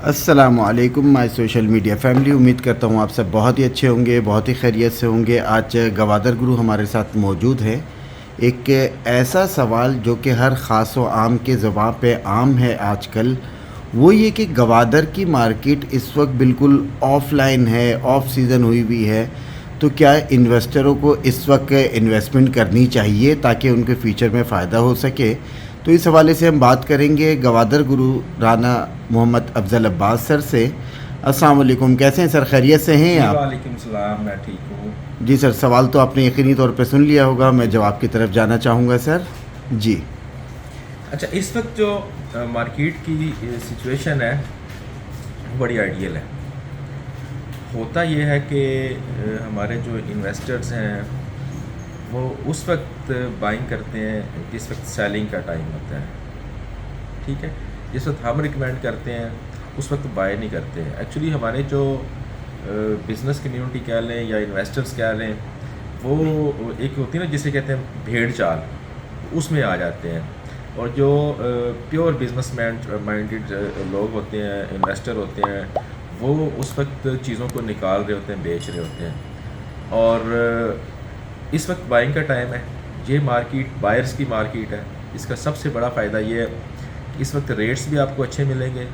अस्सलामुअलैकुम my social media family. उम्मीद करता हूँ आप सब बहुत ही अच्छे होंगे, बहुत ही खैरियत से होंगे। आज गवादर गुरु हमारे साथ मौजूद है। एक ऐसा सवाल जो कि हर ख़ास व आम के ज़बान पे आम है आजकल, वो ये कि गवादर की मार्केट इस वक्त बिल्कुल ऑफलाइन है, ऑफ सीज़न हुई हुई है। तो क्या इन्वेस्टरों को इस वक्त इन्वेस्टमेंट करनी चाहिए ताकि उनके फ्यूचर में फ़ायदा हो सके? तो इस हवाले से हम बात करेंगे गवादर गुरु राना मोहम्मद अफजल अब्बास सर से। अस्सलाम वालेकुम, कैसे हैं सर? खैरियत से हैं आप? वालेकुम सलाम, मैं ठीक हूँ। जी सर, सवाल तो आपने यकीनी तौर पे सुन लिया होगा, मैं जवाब की तरफ जाना चाहूँगा सर जी। अच्छा, इस वक्त जो मार्केट की सिचुएशन है वो बड़ी आइडियल है। होता ये है कि हमारे जो इन्वेस्टर्स हैं वो उस वक्त बाइंग करते हैं जिस वक्त सेलिंग का टाइम होता है, ठीक है। जिस वक्त हम रिकमेंड करते हैं उस वक्त बाय नहीं करते हैं। एक्चुअली हमारे जो बिज़नेस कम्युनिटी कह लें या इन्वेस्टर्स कह लें, वो एक होती है ना जिसे कहते हैं भेड़ चाल, उसमें आ जाते हैं। और जो प्योर बिजनेस माइंडेड लोग होते हैं, इन्वेस्टर होते हैं, वो उस वक्त चीज़ों को निकाल रहे होते हैं, बेच रहे होते हैं। और इस वक्त बाइंग का टाइम है। ये मार्केट बायर्स की मार्केट है। इसका सबसे बड़ा फ़ायदा ये है कि इस वक्त रेट्स भी आपको अच्छे मिलेंगे,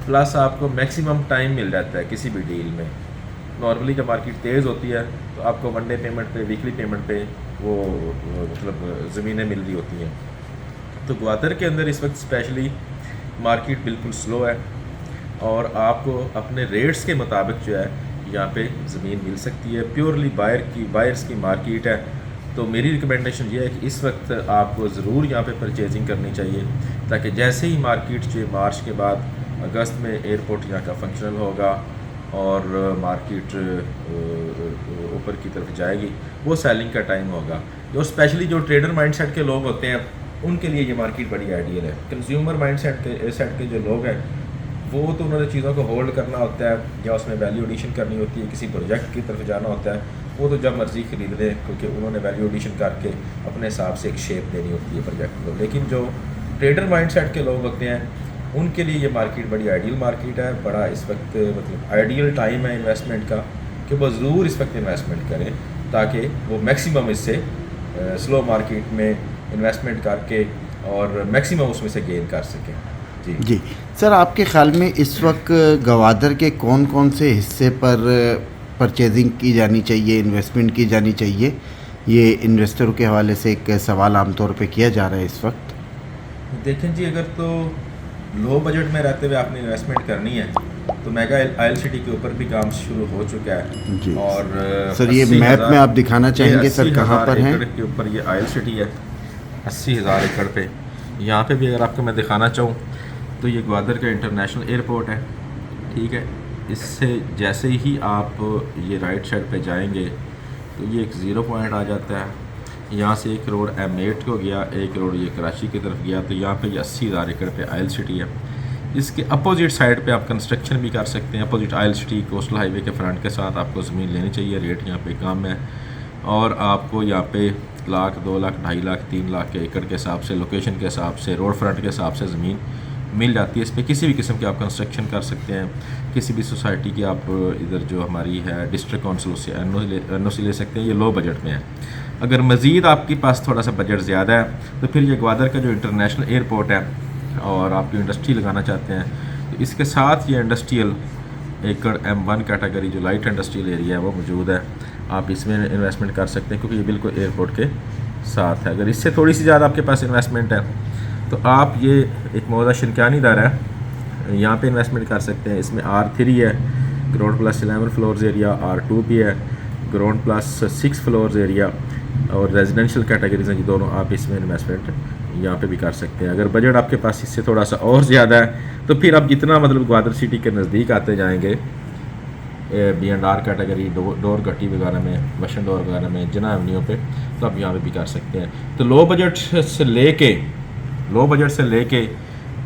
प्लस आपको मैक्सिमम टाइम मिल जाता है किसी भी डील में। नॉर्मली जब मार्केट तेज़ होती है तो आपको वन डे पेमेंट पे, वीकली पेमेंट पे वो मतलब ज़मीनें मिल रही होती हैं। तो ग्वादर के अंदर इस वक्त स्पेशली मार्केट बिल्कुल स्लो है और आपको अपने रेट्स के मुताबिक जो है यहाँ पे ज़मीन मिल सकती है। प्योरली बायर्स की मार्केट है। तो मेरी रिकमेंडेशन ये है कि इस वक्त आपको ज़रूर यहाँ पे परचेजिंग करनी चाहिए, ताकि जैसे ही मार्केट जो मार्च के बाद अगस्त में एयरपोर्ट यहाँ का फंक्शनल होगा और मार्केट ऊपर की तरफ जाएगी, वो सेलिंग का टाइम होगा। जो स्पेशली जो ट्रेडर माइंडसेट के लोग होते हैं उनके लिए ये मार्केट बड़ी आइडियल है। कंज्यूमर माइंडसेट के जो लोग हैं वो तो उन्होंने चीज़ों को होल्ड करना होता है या उसमें वैल्यू एडिशन करनी होती है, किसी प्रोजेक्ट की तरफ जाना होता है, वो तो जब मर्ज़ी ख़रीद लें क्योंकि उन्होंने वैल्यू एडिशन करके अपने हिसाब से एक शेप देनी होती है प्रोजेक्ट को। लेकिन जो ट्रेडर माइंडसेट के लोग होते हैं उनके लिए ये मार्केट बड़ी आइडियल मार्केट है। बड़ा इस वक्त मतलब आइडियल टाइम है इन्वेस्टमेंट का कि वो ज़रूर इस वक्त इन्वेस्टमेंट करें ताकि वो मैक्सिमम इससे स्लो मार्केट में इन्वेस्टमेंट करके और मैक्सिमम उसमें से गेन कर सकें। जी सर, आपके ख़्याल में इस वक्त गवादर के कौन कौन से हिस्से पर परचेजिंग की जानी चाहिए, इन्वेस्टमेंट की जानी चाहिए? ये इन्वेस्टरों के हवाले से एक सवाल आमतौर पे किया जा रहा है इस वक्त। देखें जी, अगर तो लो बजट में रहते हुए आपने इन्वेस्टमेंट करनी है तो मेगा आयल सिटी के ऊपर भी काम शुरू हो चुका है जी। और सर ये मैप में आप दिखाना चाहेंगे सर कहाँ पर है? के ऊपर ये आयल सिटी है 80,000 एकड़ पे। यहाँ पे भी अगर आपको मैं दिखाना चाहूँ तो ये ग्वादर का इंटरनेशनल एयरपोर्ट है, ठीक है। इससे जैसे ही आप ये राइट साइड पे जाएंगे तो ये एक ज़ीरो पॉइंट आ जाता है। यहाँ से एक रोड M8 को गया, एक रोड ये कराची की तरफ गया, तो यहाँ पे ये 80,000 एकड़ पे आयल सिटी है। इसके अपोजिट साइड पे आप कंस्ट्रक्शन भी कर सकते हैं। Opposite oil city coastal highway के फ्रंट के साथ आपको ज़मीन लेनी चाहिए। रेट यहाँ पे कम है और आपको यहाँ पे 1 लाख, 2 लाख, 2.5 लाख, 3 लाख के एकड़ के हिसाब से, लोकेशन के हिसाब से, रोड फ्रंट के हिसाब से ज़मीन मिल जाती है। इस पर किसी भी किस्म की आप कंस्ट्रक्शन कर सकते हैं। किसी भी सोसाइटी की आप इधर जो हमारी है डिस्ट्रिक्ट काउंसिल से एनओसी ले सकते हैं। ये लो बजट में है। अगर मज़ीद आपके पास थोड़ा सा बजट ज़्यादा है तो फिर ये ग्वादर का जो इंटरनेशनल एयरपोर्ट है और आप जो इंडस्ट्री लगाना चाहते हैं तो इसके साथ ये इंडस्ट्रियल एकड़ M1 कैटेगरी जो लाइट इंडस्ट्रियल एरिया है वो मौजूद है। आप इसमें इन्वेस्टमेंट कर सकते हैं क्योंकि ये बिल्कुल एयरपोर्ट के साथ है। अगर इससे थोड़ी सी ज़्यादा आपके पास इन्वेस्टमेंट है तो आप ये एक मौजा शिनकानी दारा है, यहाँ पे इन्वेस्टमेंट कर सकते हैं। इसमें R3 है, ground plus 11 floors area, R2 भी है, ग्राउंड प्लस 6 फ्लोर्स एरिया और रेजिडेंशियल कैटेगरीज हैं, ये दोनों आप इसमें इन्वेस्टमेंट यहाँ पे भी कर सकते हैं। अगर बजट आपके पास इससे थोड़ा सा और ज़्यादा है तो फिर आप जितना मतलब ग्वादर सिटी के नज़दीक आते जाएंगे B&R कैटेगरी, डोर गट्टी वगैरह में, वशन डोर वगैरह में, जना एवेन्यू पे, तो आप यहाँ पे भी कर सकते हैं। तो लो बजट से लेके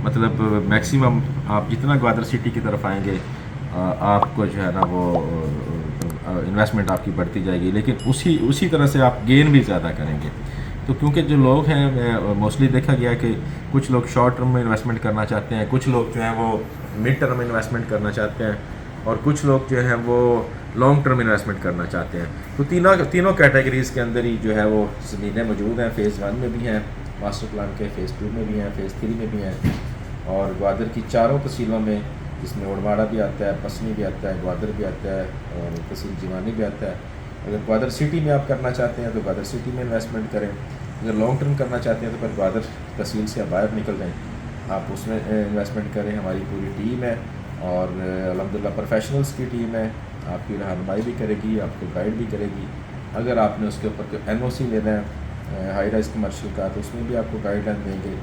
मतलब मैक्सिमम आप जितना ग्वादर सिटी की तरफ आएंगे आपको जो है ना वो इन्वेस्टमेंट आपकी बढ़ती जाएगी, लेकिन उसी तरह से आप गेन भी ज़्यादा करेंगे। तो क्योंकि जो लोग हैं मोस्टली देखा गया कि कुछ लोग शॉर्ट टर्म में इन्वेस्टमेंट करना चाहते हैं, कुछ लोग जो हैं वो मिड टर्म इन्वेस्टमेंट करना चाहते हैं, और कुछ लोग जो हैं वो लॉन्ग टर्म इन्वेस्टमेंट करना चाहते हैं। तो तीनों कैटेगरीज़ के अंदर ही जो है वो ज़मीनें मौजूद हैं। फ़ेज़ 1 में भी हैं मास्टर प्लान के, फ़ेज़ 2 में भी हैं, फ़ेज़ 3 में भी हैं, और ग्वादर की चारों तहसीलों में, जिसमें उड़वाड़ा भी आता है, पसनी भी आता है, ग्वादर भी आता है, और तहसील जीवानी भी आता है। अगर ग्वादर सिटी में आप करना चाहते हैं तो ग्वादर सिटी में इन्वेस्टमेंट करें। अगर लॉन्ग टर्म करना चाहते हैं तो फिर ग्वादर तहसील से आप बाहर निकल जाएँ, आप उसमें इन्वेस्टमेंट करें। हमारी पूरी टीम है, और अल्हम्दुलिल्लाह प्रोफेशनल्स की टीम है, आपकी रहनुमाई भी करेगी, आपको गाइड भी करेगी। अगर आपने उसके ऊपर NOC लेना है हाई राइज कमर्शियल का, तो उसमें भी आपको गाइडलाइन देंगे।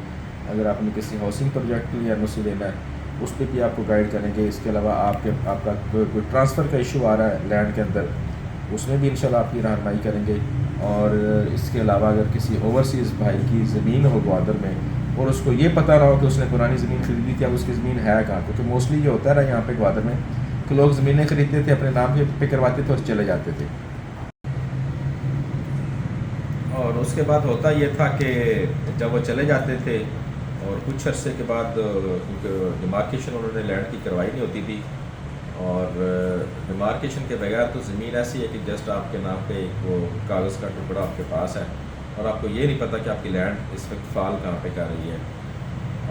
अगर आपने किसी हाउसिंग प्रोजेक्ट के लिए NOC लेना है, उस पर भी आपको गाइड करेंगे। इसके अलावा आपका कोई ट्रांसफ़र का इशू आ रहा है लैंड के अंदर, उसमें भी इंशाल्लाह आपकी रहनुमाई करेंगे। और इसके अलावा अगर किसी ओवरसीज़ भाई की ज़मीन हो ग्वादर में, और उसको ये पता ना हो कि उसने पुरानी ज़मीन खरीदी थी, अब उसकी ज़मीन है कहाँ, क्योंकि मोस्टली ये होता है ना यहाँ पे ग्वादर में कि लोग ज़मीनें खरीदते थे, अपने नाम पे करवाते थे और चले जाते थे। और उसके बाद होता ये था कि जब वो चले जाते थे और कुछ अरसे के बाद, क्योंकि डिमार्केशन उन्होंने लैंड की करवाई नहीं होती थी, और डिमार्केशन के बगैर तो ज़मीन ऐसी है कि जस्ट आपके नाम पे एक वो कागज़ का टुकड़ा आपके पास है, और आपको ये नहीं पता कि आपकी लैंड इस वक्त फ़ाल कहाँ पे कर रही है।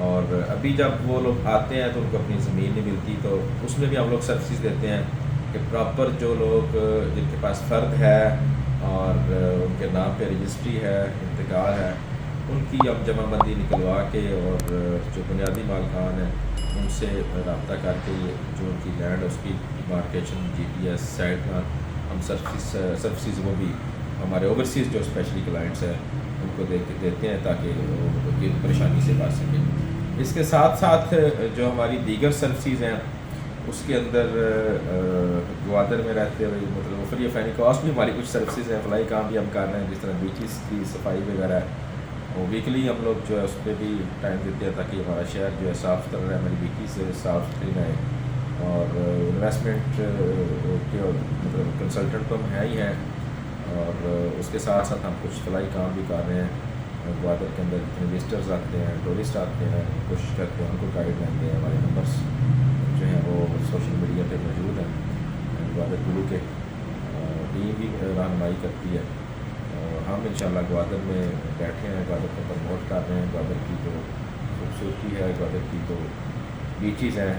और अभी जब वो लोग आते हैं तो उनको अपनी ज़मीन नहीं मिलती, तो उसमें भी हम लोग सर्विस देते हैं कि प्रॉपर जो लोग जिनके पास फ़र्द है और उनके नाम पे रजिस्ट्री है, इंतकाल है, उनकी अब जमाबंदी निकलवा के, और जो बुनियादी मालकान हैं उनसे रब्ता करके जो उनकी लैंड है उसकी मार्केशन GPS साइट में हम सर्विस वो भी हमारे ओवरसीज़ जो स्पेशली क्लाइंट्स हैं उनको देते हैं, ताकि वो ये परेशानी से बच सकें। इसके साथ साथ जो हमारी दीगर सर्विस हैं उसके अंदर ग्वादर में रहते हुए मतलब फ्री ऑफ एनी कॉस्ट भी हमारी कुछ सर्विसेज हैं, फलाई काम भी हम कर रहे हैं, जिस तरह बीचेस की सफाई वगैरह है, और वीकली हम लोग जो है उस पर भी टाइम देते हैं ताकि हमारा शहर जो है साफ़ सुथरा रहे, हमारी बीची से साफ़ सुथरी रहे। और इन्वेस्टमेंट के मतलब कंसल्टेंट तो हम हैं ही हैं, और उसके साथ साथ हम कुछ फलाई काम भी कर रहे हैं। ग्वादर के अंदर जितने विजिटर्स आते हैं, टूरिस्ट आते हैं, कोशिश करते हैं उनको गाइडलाइन दें। हमारे नंबर्स जो हैं वो सोशल मीडिया पे मौजूद हैं। ग्वादर गुरु के टीम भी रहनुमाई करती है, और हम इंशाल्लाह ग्वादर में बैठे हैं, ग्वादर को प्रमोट कर रहे हैं। ग्वादर की जो खूबसूरती है, ग्वादर की जो बीचेज़ हैं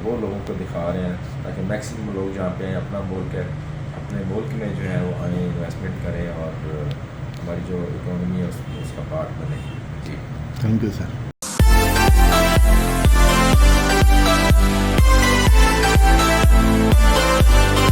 वो लोगों को दिखा रहे हैं, ताकि मैक्सिमम लोग जहाँ पे हैं अपना मुल्क है, अपने मुल्क में जो है वो आए, इन्वेस्टमेंट करें, और हमारी जो इकोनॉमी है उसका पार्ट बने। जी, थैंक यू सर।